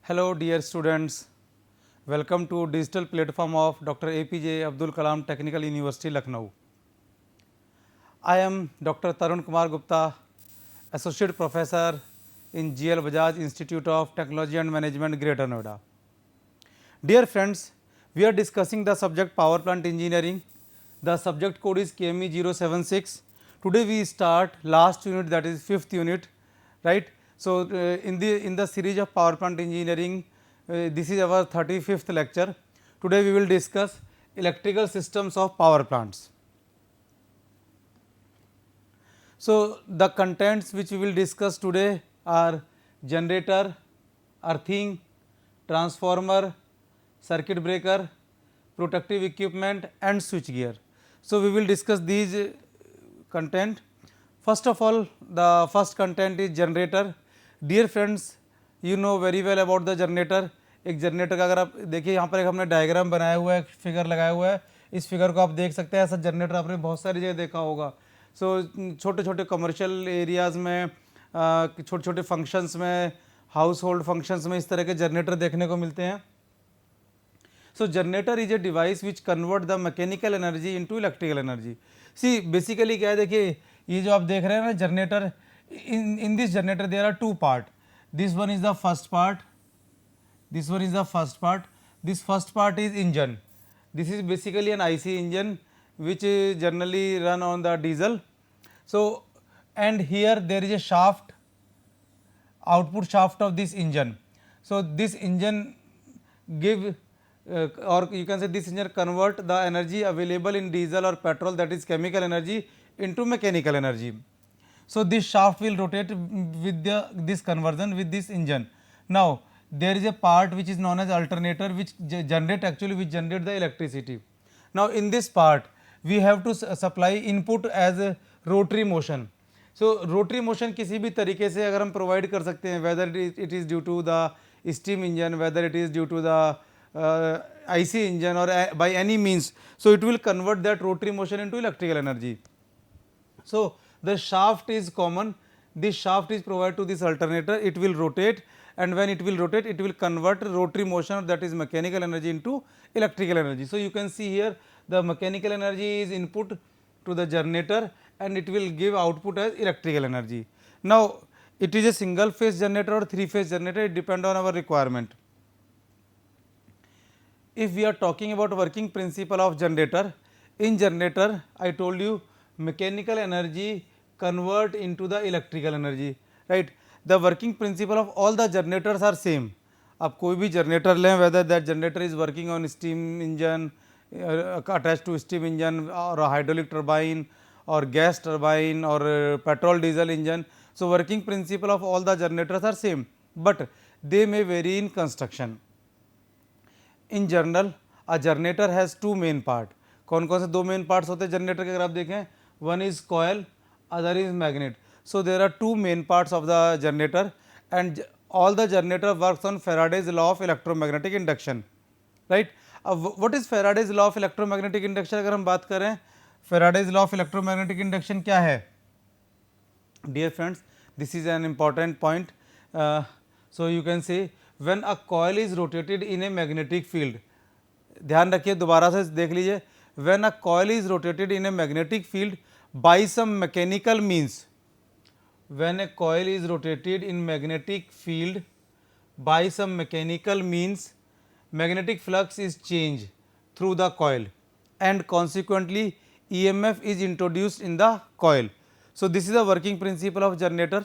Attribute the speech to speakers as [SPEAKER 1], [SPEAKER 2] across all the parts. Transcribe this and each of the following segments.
[SPEAKER 1] Hello dear students, welcome to digital platform of Dr. APJ Abdul Kalam Technical University Lucknow. I am Dr. Tarun Kumar Gupta, Associate Professor in GL Bajaj Institute of Technology and Management, Greater Noida. Dear friends, we are discussing the subject Power Plant Engineering. The subject code is KME 076. Today we start last unit, that is 5th unit, right. So, in the series of Power Plant Engineering, this is our 35th lecture. Today we will discuss electrical systems of power plants. So, the contents which we will discuss today are generator, earthing, transformer, circuit breaker, protective equipment and switch gear. So, we will discuss these content. First of all, the first content is generator. Dear friends, you know very well about the generator. एक generator का अगर आप देखिए यहाँ पर एक हमने diagram बनाया हुआ है, फिगर लगाया हुआ है. इस फिगर को आप देख सकते हैं. ऐसा जनरेटर आपने बहुत सारी जगह देखा होगा. सो छोटे छोटे कमर्शियल एरियाज़ में, छोटे छोटे फंक्शंस में, हाउस होल्ड फंक्शंस में इस तरह के जनरेटर देखने को मिलते हैं. So, generator is a device which convert the mechanical energy into electrical energy. See, basically क्या है, देखिए ये जो आप देख रहे हैं ना generator, in this generator there are two part. This one is the first part. This one is the first part. This first part is engine. This is basically an IC engine which generally run on the diesel. So, and here there is a shaft, output shaft of this engine. So, this engine give or you can say this engine convert the energy available in diesel or petrol, that is chemical energy, into mechanical energy. So, this shaft will rotate with this conversion with this engine. Now, there is a part which is known as alternator which generate the electricity. Now, in this part we have to supply input as a rotary motion. So, rotary motion किसी भी तरीके से अगर हम provide कर सकते हैं, whether it is due to the steam engine, whether it is due to the IC engine or by any means. So, it will convert that rotary motion into electrical energy. So, the shaft is common, this shaft is provided to this alternator, it will rotate, and when it will rotate it will convert rotary motion, that is mechanical energy, into electrical energy. So, you can see here the mechanical energy is input to the generator and it will give output as electrical energy. Now, it is a single phase generator or three phase generator, it depends on our requirement. If we are talking about working principle of generator, in generator I told you mechanical energy convert into the electrical energy, right. The working principle of all the generators are same. आप कोई भी generator लें, whether that generator is working on steam engine, attached to steam engine or a hydraulic turbine or gas turbine or petrol diesel engine. So, working principle of all the generators are same, but they may vary in construction. In general, a generator has two main part. कौन कौन से दो main parts होते हैं generator के, अगर आप देखें, one is coil, other is magnet. So there are two main parts of the generator and all the generator works on Faraday's law of electromagnetic induction, right. What is Faraday's law of electromagnetic induction? अगर हम बात करें Faraday's law of electromagnetic induction क्या है? Dear friends, this is an important point. So, you can say when a coil is rotated in a magnetic field, ध्यान रखिए, दोबारा से देख लीजिए, when a coil is rotated in a magnetic field by some mechanical means, when a coil is rotated in magnetic field by some mechanical means, magnetic flux is changed through the coil and consequently EMF is introduced in the coil. So, this is the working principle of generator.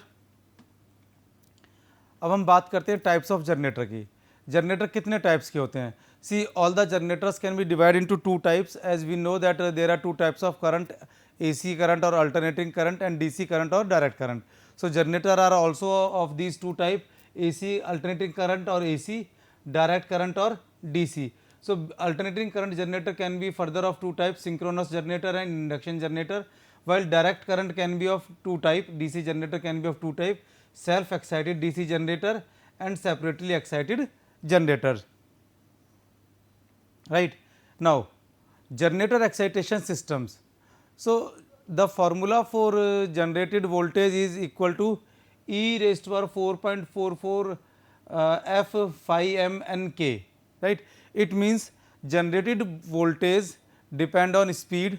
[SPEAKER 1] अब हम बात करते हैं types of generator की. Generator कितने types के होते हैं? See all the generators can be divide into two types, as we know that there are two types of current, AC current और alternating current and DC current और direct current. So generator are also of these two type, AC alternating current और AC, direct current और DC. So, alternating current generator can be further of two types, synchronous generator and induction generator, while direct current can be of two type, DC generator can be of two type, self excited DC generator and separately excited generator, right. Now, generator excitation systems. So, the formula for generated voltage is equal to E raised to power 4.44 F phi m n k, right? It means generated voltage depend on speed.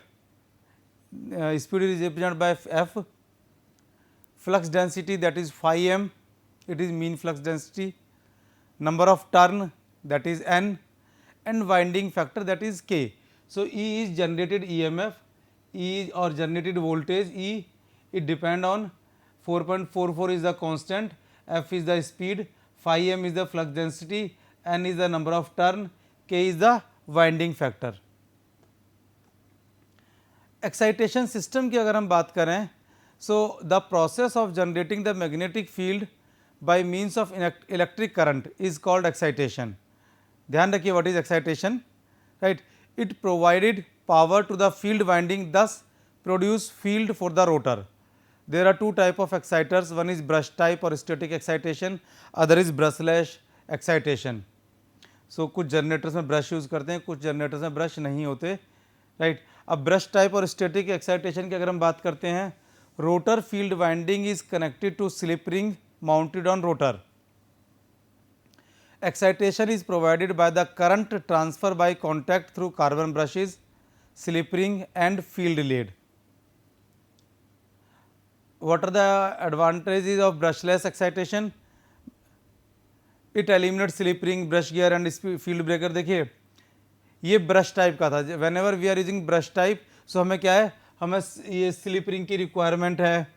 [SPEAKER 1] Speed is represented by F, flux density, that is phi m, it is mean flux density, number of turn, that is n, and winding factor, that is k. So, E is generated EMF, E is or generated voltage E, it depend on 4.44 is the constant, F is the speed, phi m is the flux density, n is the number of turn, k is the winding factor. Excitation system की अगर हम बात करें, so the process of generating the magnetic field by means of electric current is called excitation. ध्यान रखिए, what is excitation, right? It provided power to the field winding, thus produce field for the rotor. There are two type of exciters, one is brush type और static excitation, other is brushless excitation. So कुछ generators में brush use करते हैं, कुछ generators में brush नहीं होते, right? अब ब्रश टाइप और स्टैटिक एक्साइटेशन की अगर हम बात करते हैं, rotor field winding is connected to slip ring mounted on rotor. Excitation is provided by the current transfer by contact through carbon brushes, slip ring and field lead. What are the advantages of brushless excitation? It eliminates slip ring, brush gear and field breaker. देखिए ये brush type का था. Whenever we are using brush type, so हमें क्या है, हमें ये slip ring की रिक्वायरमेंट है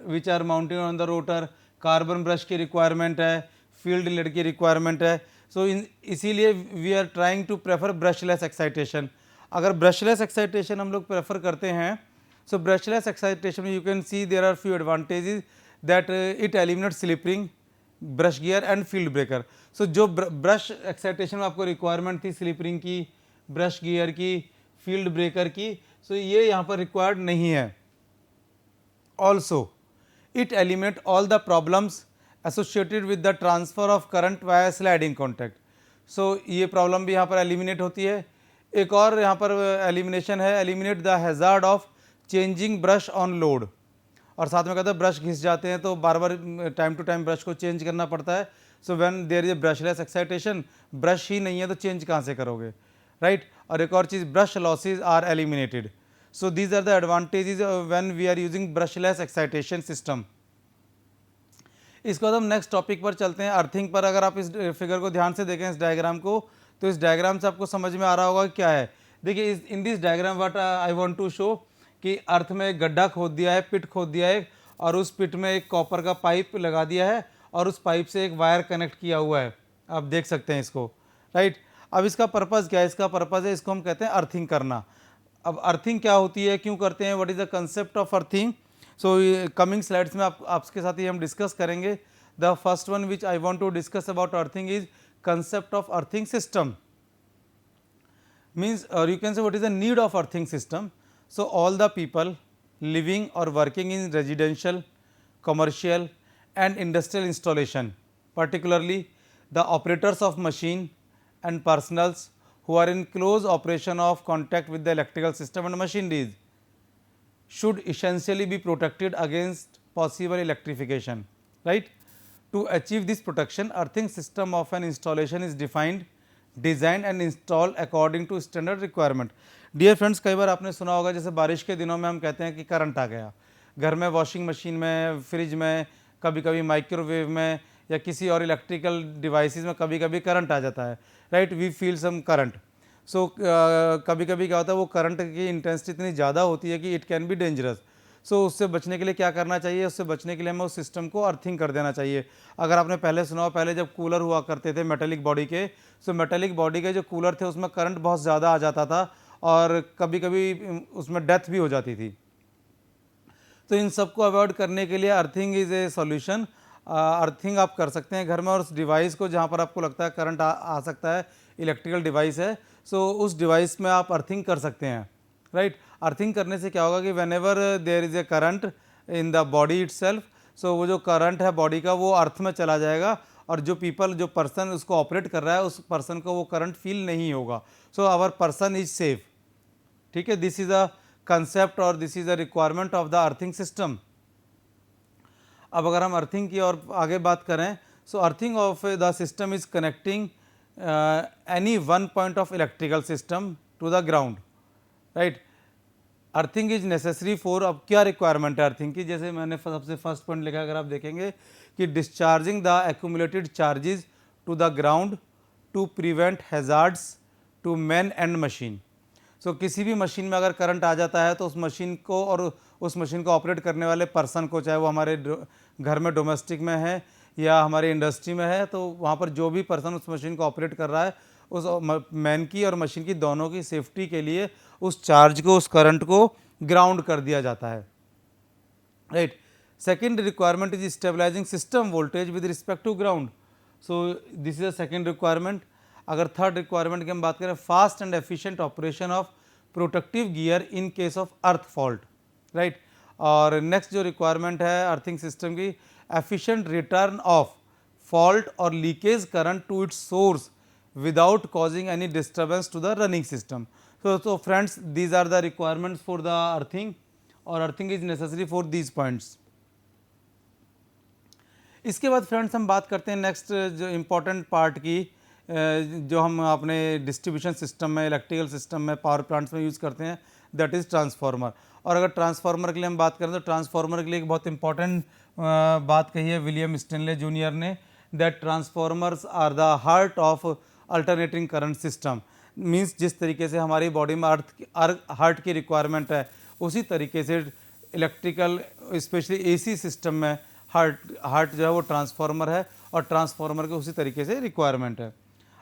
[SPEAKER 1] which are mounted on the rotor, carbon brush की रिक्वायरमेंट है, फील्ड लीड की रिक्वायरमेंट है. सो इसीलिए we are trying to prefer brushless excitation. अगर ब्रशलेस एक्साइटेशन हम लोग प्रेफर करते हैं, so brushless excitation you can see there are few advantages that it eliminates slip ring, brush gear and field breaker. so जो brush excitation में आपको requirement थी slip ring की, brush gear की, field breaker की, so ये यहाँ पर required नहीं है. also it eliminates all the problems associated with the transfer of current via sliding contact. so ये problem भी यहाँ पर eliminate होती है. एक और यहाँ पर elimination है, eliminate the hazard of changing brush on load. और साथ में कहता है ब्रश घिस जाते हैं तो बार बार टाइम टू टाइम ब्रश को चेंज करना पड़ता है. So when there is a brushless excitation, brush ही नहीं है तो चेंज कहाँ से करोगे, राइट? और एक और चीज़, brush losses are eliminated. So these are the advantages when we are using brushless excitation system. इसके बाद हम नेक्स्ट टॉपिक पर चलते हैं, अर्थिंग पर. अगर आप इस फिगर को ध्यान से देखें, इस डायग्राम को, तो इस डायग्राम से आपको समझ में आ रहा होगा क्या है. देखिए in this diagram what I want to show कि अर्थ में एक गड्ढा खोद दिया है, पिट खोद दिया है, और उस पिट में एक कॉपर का पाइप लगा दिया है और उस पाइप से एक वायर कनेक्ट किया हुआ है. आप देख सकते हैं इसको, राइट? अब इसका पर्पज़ क्या है? इसका पर्पज़ है, इसको हम कहते हैं अर्थिंग करना. अब अर्थिंग क्या होती है, क्यों करते हैं, what is the concept of earthing? So coming slides में आपके साथ ही हम डिस्कस करेंगे. The first one which I want to discuss about earthing is concept of earthing system. Means और you can say what is the need of earthing system. So all the people living or working in residential, commercial and industrial installation, particularly the operators of machine and personals who are in close operation of contact with the electrical system and machineries, should essentially be protected against possible electrification, right? To achieve this protection, earthing system of an installation is defined, designed and installed according to standard requirement. Dear friends, कई बार आपने सुना होगा, जैसे बारिश के दिनों में हम कहते हैं कि करंट आ गया घर में, वॉशिंग मशीन में, फ्रिज में, कभी कभी माइक्रोवेव में या किसी और इलेक्ट्रिकल डिवाइसेस में कभी कभी करंट आ जाता है, right? We feel some current. So कभी कभी क्या होता है, वो करंट की इंटेंसिटी इतनी ज़्यादा होती है कि इट कैन बी डेंजरस. सो उससे बचने के लिए क्या करना चाहिए? उससे बचने के लिए हमें उस सिस्टम को अर्थिंग कर देना चाहिए. अगर आपने पहले सुना हो, पहले जब कूलर हुआ करते थे मेटेलिक बॉडी के, सो मेटेलिक बॉडी के जो कूलर थे उसमें करंट बहुत ज़्यादा आ जाता था और कभी कभी उसमें डेथ भी हो जाती थी. तो इन सबको अवॉइड करने के लिए earthing is a solution. Earthing आप कर सकते हैं घर में, और उस डिवाइस को जहाँ पर आपको लगता है करंट आ सकता है, इलेक्ट्रिकल डिवाइस है, सो उस डिवाइस में आप अर्थिंग कर सकते हैं, राइट? अर्थिंग करने से क्या होगा कि whenever there is a current in the body itself, so वो जो करंट है बॉडी का वो अर्थ में चला जाएगा, और जो पर्सन उसको ऑपरेट कर रहा है उस पर्सन को वो करंट फील नहीं होगा. So our person is safe. ठीक है, दिस इज अ कंसेप्ट और this is a requirement of the earthing system. अब अगर हम अर्थिंग की और आगे बात करें, So earthing of the system is connecting any one point of electrical system to the ground, right. Earthing is necessary for, अब क्या रिक्वायरमेंट है अर्थिंग की, जैसे मैंने सबसे फर्स्ट पॉइंट लिखा, अगर आप देखेंगे कि discharging the accumulated charges to the ground to prevent hazards to man and machine. So किसी भी मशीन में अगर करंट आ जाता है तो उस मशीन को और उस मशीन को ऑपरेट करने वाले पर्सन को, चाहे वो हमारे घर में डोमेस्टिक में है या हमारे इंडस्ट्री में है, तो वहाँ पर जो भी पर्सन उस मशीन को ऑपरेट कर रहा है, उस मैन की और मशीन की दोनों की सेफ्टी के लिए उस चार्ज को, उस करंट को ग्राउंड कर दिया जाता है, right. Second requirement is stabilising system voltage with respect to ground. So this is a second requirement. अगर थर्ड रिक्वायरमेंट की हम बात करें, fast and efficient operation of protective gear in case of earth fault, right. और next जो requirement है earthing system की, efficient return of fault और leakage current to its source without causing any disturbance to the running system. So friends, these are the requirements for the earthing, और earthing is necessary for these points. इसके बाद friends हम बात करते हैं next जो important part की, जो हम अपने डिस्ट्रीब्यूशन सिस्टम में, इलेक्ट्रिकल सिस्टम में, पावर प्लांट्स में यूज़ करते हैं, दैट इज़ ट्रांसफार्मर। और अगर ट्रांसफार्मर के लिए हम बात करें तो ट्रांसफार्मर के लिए एक बहुत इंपॉर्टेंट बात कही है विलियम स्टेनले जूनियर ने, that transformers are the heart of alternating current system. Means जिस तरीके से हमारी बॉडी में हार्ट की रिक्वायरमेंट है, उसी तरीके से इलेक्ट्रिकल स्पेशली एसी सिस्टम में हार्ट जो है वो ट्रांसफार्मर है, और ट्रांसफार्मर के उसी तरीके से रिक्वायरमेंट है।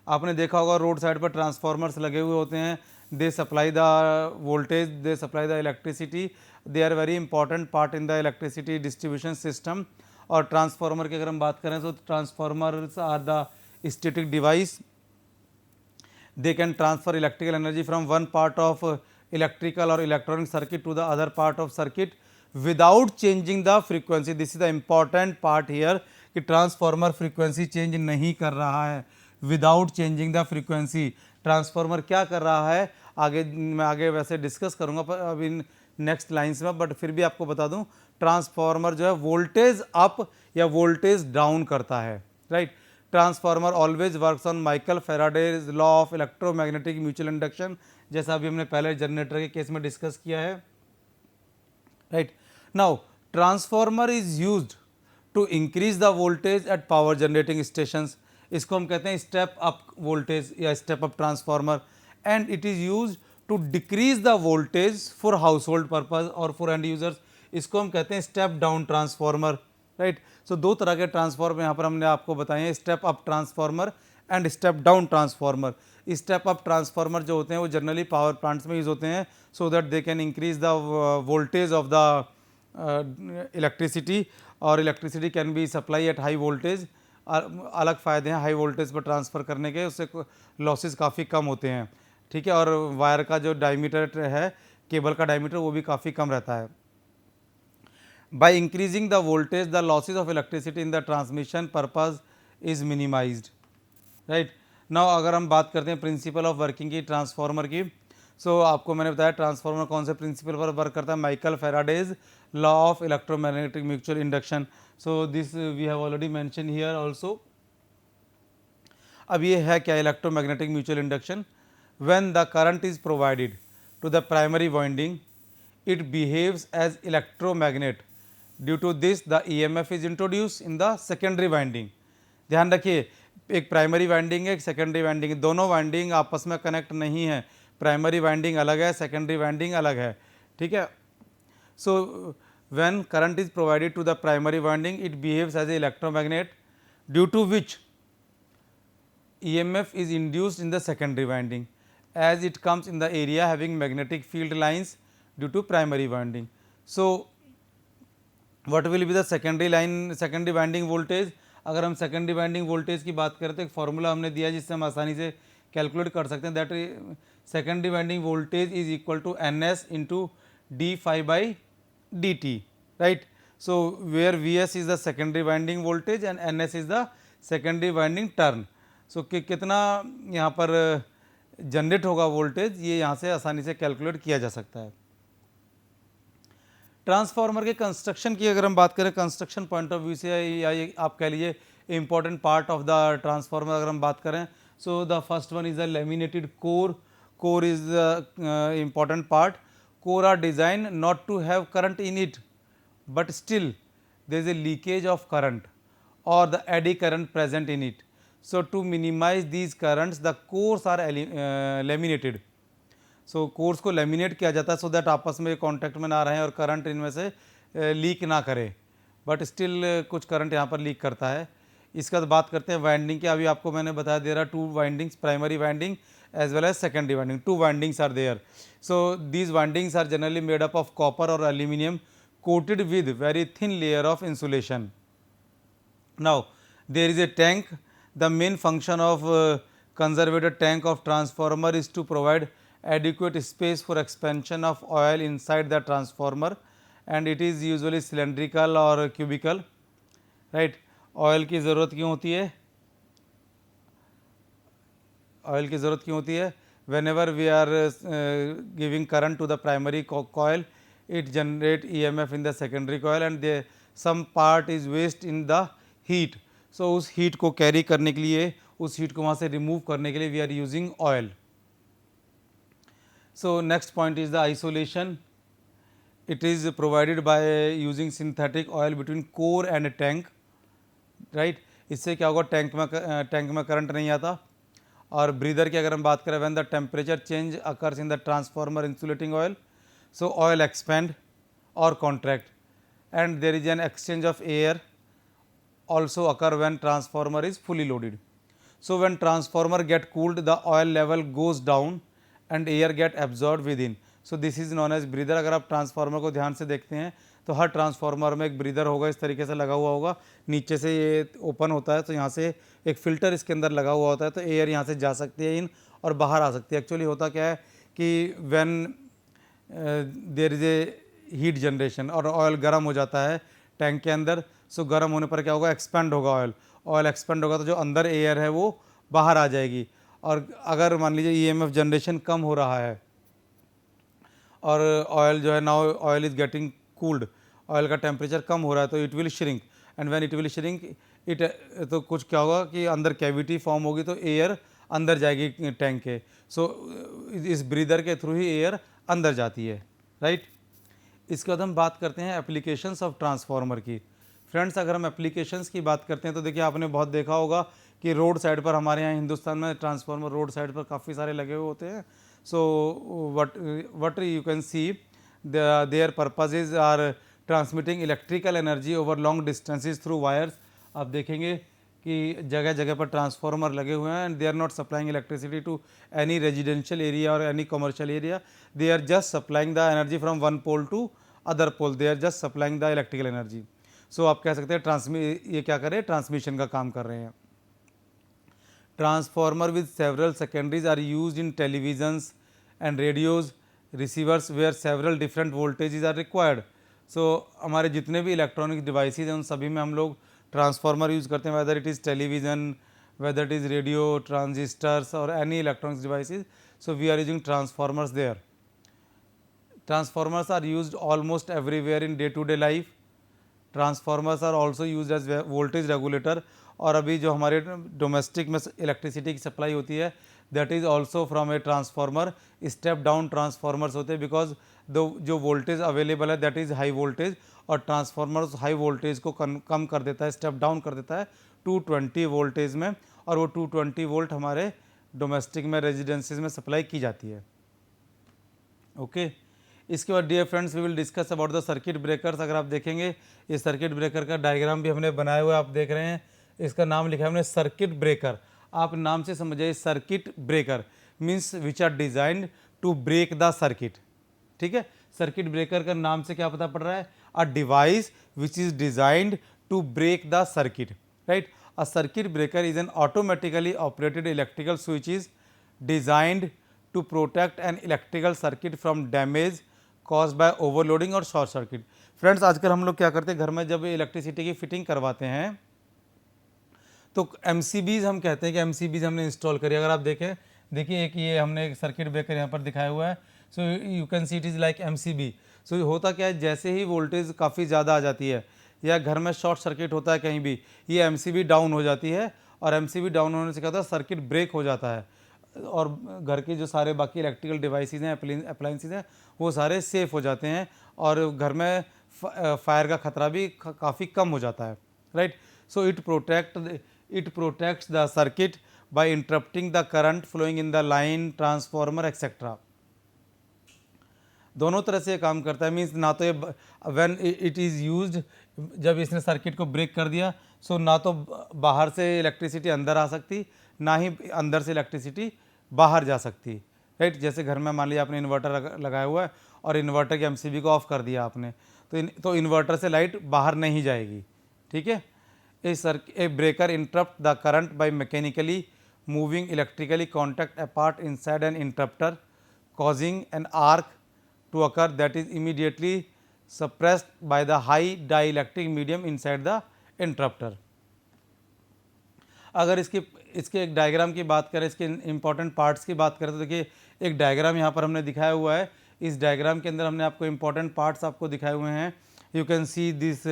[SPEAKER 1] आपने देखा होगा रोड साइड पर ट्रांसफार्मर्स लगे हुए होते हैं, they supply the voltage, they supply the electricity, they are very important part in the electricity distribution system. और ट्रांसफार्मर की अगर हम बात करें तो transformers are the static device, they can transfer electrical energy from one part of electrical or electronic circuit to the other part of circuit without changing the frequency. This is the important part here कि transformer frequency change नहीं कर रहा है, without changing the frequency. Transformer क्या कर रहा है आगे मैं आगे वैसे डिस्कस करूंगा पर अभी नेक्स्ट लाइन्स में, बट फिर भी आपको बता दूं ट्रांसफार्मर जो है वोल्टेज अप या वोल्टेज डाउन करता है, right. Transformer always works on Michael Faraday's law of electromagnetic mutual induction, जैसा अभी हमने पहले जनरेटर के केस में डिस्कस किया है, right. Now transformer is used to increase the voltage at power generating stations. इसको हम कहते हैं स्टेप अप वोल्टेज या step up transformer, and it is used to decrease the voltage for household purpose और for end users. इसको हम कहते हैं step down transformer, right. So दो तरह के ट्रांसफार्मर यहाँ पर हमने आपको बताए हैं, step up transformer and step down transformer. Step up transformer जो होते हैं वो जनरली पावर प्लांट्स में यूज होते हैं, so that they can increase the voltage of the electricity, और electricity can be supply at high voltage. अलग फ़ायदे हैं हाई वोल्टेज पर ट्रांसफ़र करने के, उससे लॉसेस काफ़ी कम होते हैं, ठीक है। और वायर का जो डायमीटर है, केबल का डायमीटर, वो भी काफ़ी कम रहता है। By increasing the voltage, the losses of electricity in the transmission purpose is minimized, right. Now अगर हम बात करते हैं प्रिंसिपल ऑफ वर्किंग की ट्रांसफार्मर की, सो आपको मैंने बताया ट्रांसफार्मर कौन से प्रिंसिपल पर वर्क करता है, Michael Faraday's law of electromagnetic mutual induction. So this we have already mention here also. अब ये है क्या electromagnetic mutual induction? When the current is provided to the primary winding, it behaves as electromagnet. Due to this the EMF is introduce in the secondary winding. ध्यान रखिए, एक primary winding है, एक secondary winding है, दोनों winding आपस में connect नहीं है, प्राइमरी वाइंडिंग अलग है, सेकेंडरी वाइंडिंग अलग है, ठीक है। So when current is provided to the primary winding, it behaves as a electromagnet, due to which EMF is induced in the secondary winding as it comes in the area having magnetic field lines due to primary winding. So what will be the secondary line, secondary winding voltage? अगर हम secondary winding voltage की बात करें तो एक formula हमने दिया जिससे हम आसानी से कैलकुलेट कर सकते हैं, that secondary winding voltage is equal to NS into d∅dt, right. So where VS is the secondary winding voltage and NS is the secondary winding turn. So कितना यहाँ पर जनरेट होगा वोल्टेज, ये यहाँ से आसानी से कैलकुलेट किया जा सकता है। ट्रांसफार्मर के कंस्ट्रक्शन की अगर हम बात करें, कंस्ट्रक्शन पॉइंट ऑफ व्यू से, या आप कह लीजिए important part of the transformer अगर हम बात करें, so the first one is the laminated core. Core is the important part. Core are design not to have current in it, but still there is a leakage of current or the eddy current present in it. So to minimize these currents, the cores are laminated. So cores को laminate किया जाता है so that आपस में contact में ना रहें और current इनमें से लीक ना करे, बट स्टिल कुछ करंट यहाँ पर लीक करता है. इसका तो बात करते हैं वाइंडिंग की. अभी आपको मैंने बता दे रहा 2 windings, primary winding as well as secondary winding. 2 windings are there. So these windings are generally made up of copper or aluminum coated with very thin layer of insulation. Now there is a tank. The main function of conservator tank of transformer is to provide adequate space for expansion of oil inside the transformer, and it is usually cylindrical or cubical, right. Oil की ज़रूरत क्यों होती है? Oil की ज़रूरत क्यों होती है? Whenever we are giving current to the primary coil, it generate EMF in the secondary coil and there some part is waste in the heat. So उस heat को carry करने के लिए, उस heat को वहाँ से remove करने के लिए we are using oil. So next point is the isolation. It is provided by using synthetic oil between core and tank, right. इससे क्या होगा, टैंक में करंट नहीं आता. और ब्रीदर की अगर हम बात करें, when the temperature change occurs in the transformer insulating oil, so oil expand or contract and there is an exchange of air also occur when transformer is fully loaded. So when transformer get cooled, the oil level goes down and air get absorbed within. So this is known as breather. अगर आप transformer को ध्यान से देखते हैं तो हर transformer में एक ब्रीदर होगा, इस तरीके से लगा हुआ होगा. नीचे से ये ओपन होता है तो यहाँ से एक फ़िल्टर इसके अंदर लगा हुआ होता है, तो एयर यहाँ से जा सकती है इन और बाहर आ सकती है. एक्चुअली होता क्या है कि when there is a heat generation और ऑयल गर्म हो जाता है टैंक के अंदर, सो गर्म होने पर क्या होगा, एक्सपेंड होगा ऑयल एक्सपेंड होगा तो जो अंदर एयर है वो बाहर आ जाएगी. और अगर मान लीजिए EMF जनरेशन कम हो रहा है और ऑयल जो है, now oil is getting cooled, oil का टेम्परेचर कम हो रहा है तो it will shrink, and when it will shrink it, तो कुछ क्या होगा कि अंदर कैविटी फॉर्म होगी तो एयर अंदर जाएगी टैंक के. सो इस ब्रीदर के थ्रू ही एयर अंदर जाती है, राइट. इसके बाद हम बात करते हैं एप्लीकेशंस ऑफ ट्रांसफार्मर की. फ्रेंड्स अगर हम एप्लीकेशंस की बात करते हैं तो देखिए आपने बहुत देखा होगा कि रोड साइड पर हमारे यहाँ हिंदुस्तान में ट्रांसफार्मर रोड साइड पर काफ़ी सारे लगे हुए होते हैं. So what you can see their purposes are transmitting electrical energy over long distances through wires. आप देखेंगे कि जगह जगह पर ट्रांसफार्मर लगे हुए हैं and they are not supplying electricity to any residential area और any commercial area. They are just supplying the energy from one pole to other pole. They are just supplying the electrical energy. So आप कह सकते हैं ये क्या कर रहे हैं, ट्रांसमिशन का काम कर रहे हैं. Transformer with several secondaries are used in televisions and radios receivers where several different voltages are required. So हमारे जितने भी इलेक्ट्रॉनिक डिवाइसेज हैं उन सभी में हम लोग ट्रांसफार्मर यूज़ करते हैं, whether it is television, whether it is radio, transistors और any electronics devices. So we are using transformers there. Transformers are used almost everywhere in day to day life. Transformers are also used as voltage regulator. और अभी जो हमारे domestic में electricity की supply होती है that is also from a transformer. Step down transformers होते हैं बिकॉज जो वोल्टेज अवेलेबल है दैट इज़ हाई वोल्टेज, और ट्रांसफार्मर्स हाई वोल्टेज को कम कर देता है, स्टेप डाउन कर देता है 220 वोल्टेज में, और वो 220 वोल्ट हमारे डोमेस्टिक में रेजिडेंसीज में सप्लाई की जाती है. ओके इसके बाद dear friends we will discuss about the circuit breakers. अगर आप देखेंगे ये सर्किट ब्रेकर का डायग्राम भी हमने बनाया हुआ है, आप देख रहे हैं इसका नाम लिखा है हमने सर्किट ब्रेकर. आप नाम से समझिए circuit breaker means which are designed to break the circuit. ठीक है, सर्किट ब्रेकर का नाम से क्या पता पड़ रहा है, a device which is designed to break the circuit, right. A circuit breaker is an automatically operated electrical switch is designed to protect an electrical circuit from damage cause by overloading और short circuit. Friends आजकल हम लोग क्या करते हैं, घर में जब इलेक्ट्रिसिटी की फिटिंग करवाते हैं तो MCBs हम कहते हैं कि MCBs हमने इंस्टॉल करी. अगर आप देखिए एक ये हमने एक सर्किट ब्रेकर यहाँ पर दिखाया हुआ है. So you can see it is like MCB. सो होता क्या है, जैसे ही वोल्टेज काफ़ी ज़्यादा आ जाती है या घर में शॉर्ट सर्किट होता है कहीं भी, ये एमसीबी डाउन हो जाती है और एमसीबी डाउन होने से क्या होता है, सर्किट ब्रेक हो जाता है और घर के जो सारे बाकी इलेक्ट्रिकल डिवाइसेस हैं, अप्लाइंसेस हैं, वो सारे सेफ हो जाते हैं और घर में फायर का खतरा भी काफ़ी कम हो जाता है, right. So it protects the circuit by interrupting the current flowing in the line, transformer etcetera. दोनों तरह से काम करता है, मीन्स ना तो ये व्हेन इट इज़ यूज्ड, जब इसने सर्किट को ब्रेक कर दिया, सो ना तो बाहर से इलेक्ट्रिसिटी अंदर आ सकती, ना ही अंदर से इलेक्ट्रिसिटी बाहर जा सकती, राइट। जैसे घर में मान लिया आपने इन्वर्टर लगाया हुआ है और इन्वर्टर के एमसीबी को ऑफ कर दिया आपने, तो इन्वर्टर से लाइट बाहर नहीं जाएगी, ठीक है। A breaker interrupt the current by mechanically moving electrically contact apart inside an interrupter, causing an arc to occur that is immediately suppressed by the high dielectric medium inside the interrupter। अगर इसके एक diagram की बात करें, इसके important parts की बात करें, तो देखिए एक डायग्राम यहाँ पर हमने दिखाया हुआ है। इस डायग्राम के अंदर हमने आपको इंपॉर्टेंट पार्ट्स आपको दिखाए हुए हैं। You can see this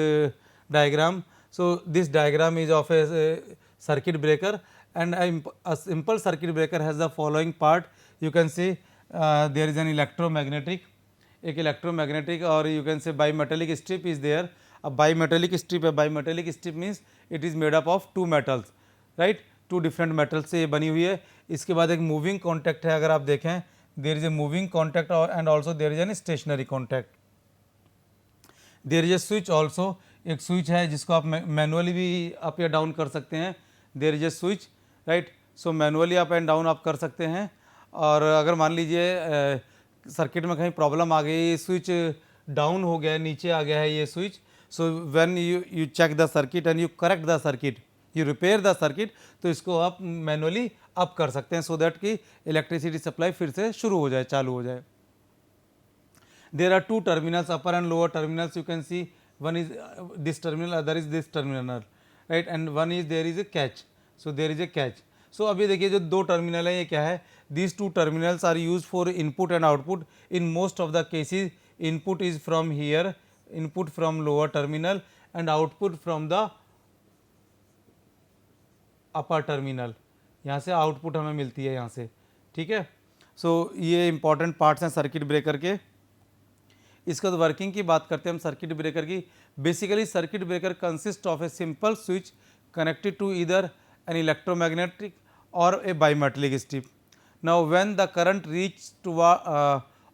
[SPEAKER 1] diagram. So this diagram is of A circuit breaker and a simple circuit breaker has the following part. You can see there is an electromagnetic, एक electromagnetic और you can say bimetallic strip is there. अब bimetallic strip है, bimetallic strip means it is made up of two metals, right? two different metals से ये बनी हुई है। इसके बाद एक moving contact है, अगर आप देखें there is a moving contact and also there is an stationary contact. there is a switch also, एक स्विच है जिसको आप मैनुअली भी अप या डाउन कर सकते हैं। there is a switch, right. So manually up and down आप कर सकते हैं। और अगर मान लीजिए सर्किट में कहीं प्रॉब्लम आ गई, स्विच डाउन हो गया, नीचे आ गया है ये switch, so when you check the circuit and you correct the circuit, you repair the circuit, तो इसको आप मैनुअली अप कर सकते हैं सो दैट कि इलेक्ट्रिसिटी सप्लाई फिर से शुरू हो जाए, चालू हो जाए। There are two terminals, upper and lower terminals. You can see one is this terminal, other is this terminal, right, and one is there is a catch. So there is a catch. So अभी देखिए जो दो terminal है ये क्या है, these two terminals are use for input and output. In most of the cases input is from here, input from lower terminal and output from the upper terminal. यहाँ से आउटपुट हमें मिलती है यहाँ से, ठीक है। सो ये इंपॉर्टेंट पार्ट्स हैं सर्किट ब्रेकर के। इसका तो वर्किंग की बात करते हैं हम सर्किट ब्रेकर की। Basically circuit breaker consist of a simple switch connected to either an electromagnetic or a bimetallic strip. Now when the current reach to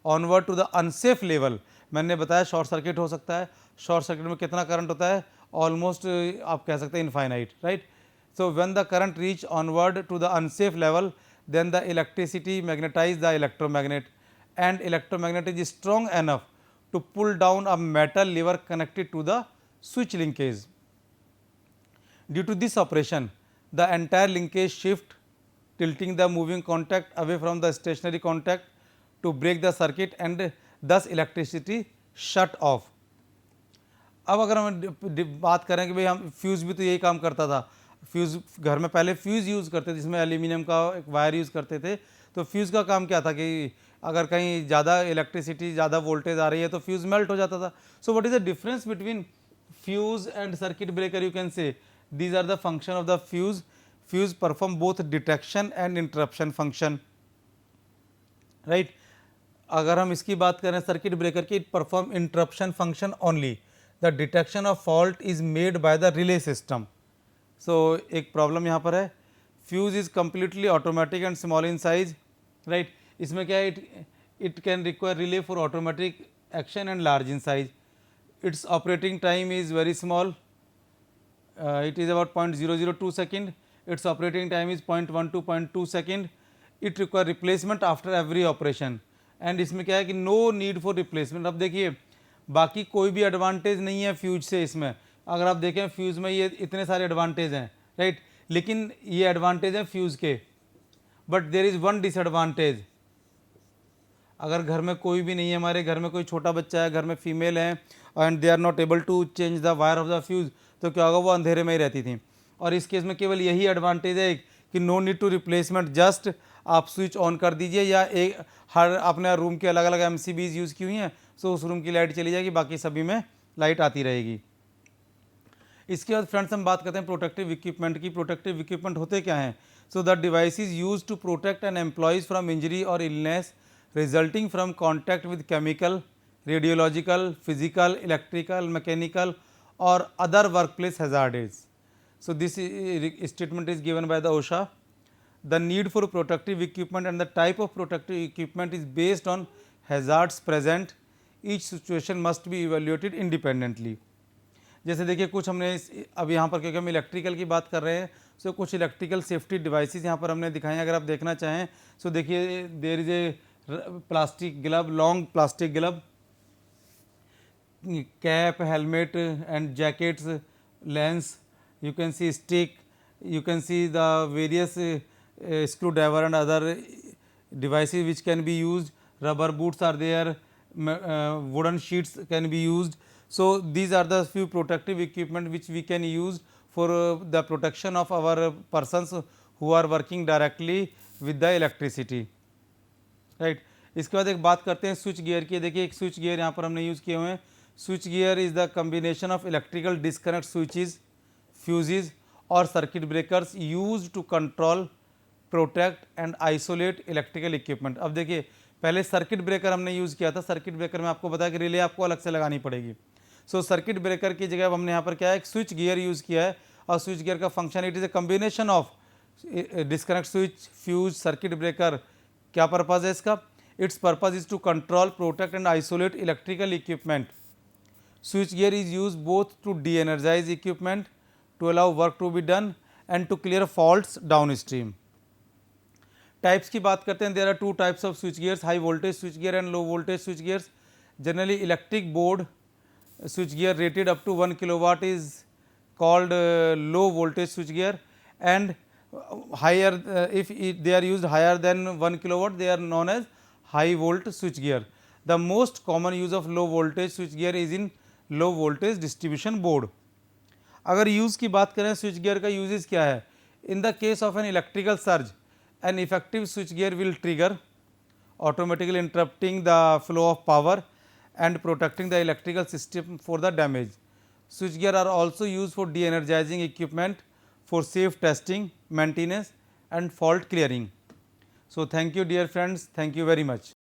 [SPEAKER 1] onward to the unsafe level, मैंने बताया short circuit हो सकता है। Short circuit में कितना current होता है, almost आप कह सकते हैं infinite, right. So when the current reach onward to the unsafe level, then the electricity magnetise the electromagnet and electromagnet is strong enough to pull down a metal lever connected to the switch linkage. Due to this operation the entire linkage shift, tilting the moving contact away from the stationary contact to break the circuit and thus electricity shut off। अब अगर हम बात करें कि भाई हम fuse भी तो यही काम करता था। फ्यूज़ घर में पहले फ्यूज़ यूज़ करते थे, जिसमें एल्यूमिनियम का एक वायर यूज़ करते थे। तो फ्यूज़ का काम क्या था कि अगर कहीं ज़्यादा इलेक्ट्रिसिटी, ज़्यादा वोल्टेज आ रही है तो फ्यूज़ मेल्ट हो जाता था। So what is the difference between fuse and circuit breaker? You can से these are the function of the fuse. Fuse perform both detection and interruption function, right। अगर हम इसकी बात करें सर्किट ब्रेकर की, it perform interruption function only. The detection of fault is made by the relay system. So एक problem यहाँ पर है, fuse is completely automatic and small in size, right। इसमें क्या है, it can require relay for automatic action and large in size. Its operating time is very small. It is about 0.002 second. Its operating time is 0.1 to 0.2 second. It require replacement after every operation. And इसमें क्या है कि no need for replacement। अब देखिए बाकी कोई भी advantage नहीं है फ्यूज से। इसमें अगर आप देखें फ्यूज में ये इतने सारे एडवांटेज हैं, राइट, लेकिन ये एडवांटेज हैं फ्यूज के, but there is one disadvantage. अगर घर में कोई भी नहीं है, हमारे घर में कोई छोटा बच्चा है, घर में फीमेल है and they are not able to change the wire of the fuse, तो क्या होगा, वो अंधेरे में ही रहती थी। और इस केस में केवल यही एडवांटेज है कि no need to replacement, just आप स्विच ऑन कर दीजिए, या एक हर अपने रूम के अलग अलग एमसीबीज यूज़ की हुई हैं, सो उस रूम की लाइट चली जाएगी, बाकी सभी में लाइट आती रहेगी। इसके बाद फ्रेंड्स हम बात करते हैं प्रोटेक्टिव इक्विपमेंट की। प्रोटेक्टिव इक्विपमेंट होते क्या हैं? So the device is use to protect an employees from injury और illness resulting from contact with chemical, radiological, physical, electrical, mechanical or other workplace hazards. So this statement is given by the OSHA. The need for protective equipment and the type of protective equipment is based on hazards present. Each situation must be evaluated independently. जैसे देखिए कुछ हमने अब यहाँ पर क्योंकि हम electrical की बात कर रहे हैं, सो कुछ इलेक्ट्रिकल सेफ्टी डिवाइसेस यहाँ पर हमने दिखाए हैं। अगर आप देखना चाहें सो देखिए there is a plastic glove, long plastic glove, cap, helmet and jackets, lens, you can see stick, you can see the various screwdriver and other devices which can be used, rubber boots are there, wooden sheets can be used. So these are the few protective equipment which we can use for the protection of our persons who are working directly with the electricity, right. इसके बाद एक बात करते हैं switch gear की। देखिए एक switch gear यहाँ पर हमने यूज़ किए हुए हैं। Switchgear is the combination of electrical disconnect switches, fuses और circuit breakers use to control, protect and isolate electrical equipment. अब देखिए पहले सर्किट ब्रेकर हमने यूज़ किया था। सर्किट ब्रेकर में आपको बताया कि रिले आपको अलग से लगानी पड़ेगी। सो सर्किट ब्रेकर की जगह हमने यहाँ पर क्या है, एक स्विच गियर यूज़ किया है। और स्विच गियर का function it is a combination of disconnect switch, fuse, circuit breaker. क्या पर्पज़ है इसका? Its purpose is to control, protect and isolate electrical equipment. Switch gear is used both to de-energize equipment, to allow work to be done and to clear faults downstream. Types की बात करते हैं। There are two types of switch gears, high voltage switch gear and low voltage switch gears. Generally electric board switch gear rated up to 1 kilowatt is called low voltage switch gear, and higher if they are used higher than 1 kilowatt they are known as high volt switch gear. The most common use of low voltage switch gear is in low voltage distribution board. अगर use की बात करें switch gear का uses क्या है? In the case of an electrical surge an effective switch gear will trigger, automatically interrupting the flow of power and protecting the electrical system for the damage. Switch gear are also used for de-energizing equipment, for safe testing, maintenance and fault clearing. So thank you dear friends, thank you very much.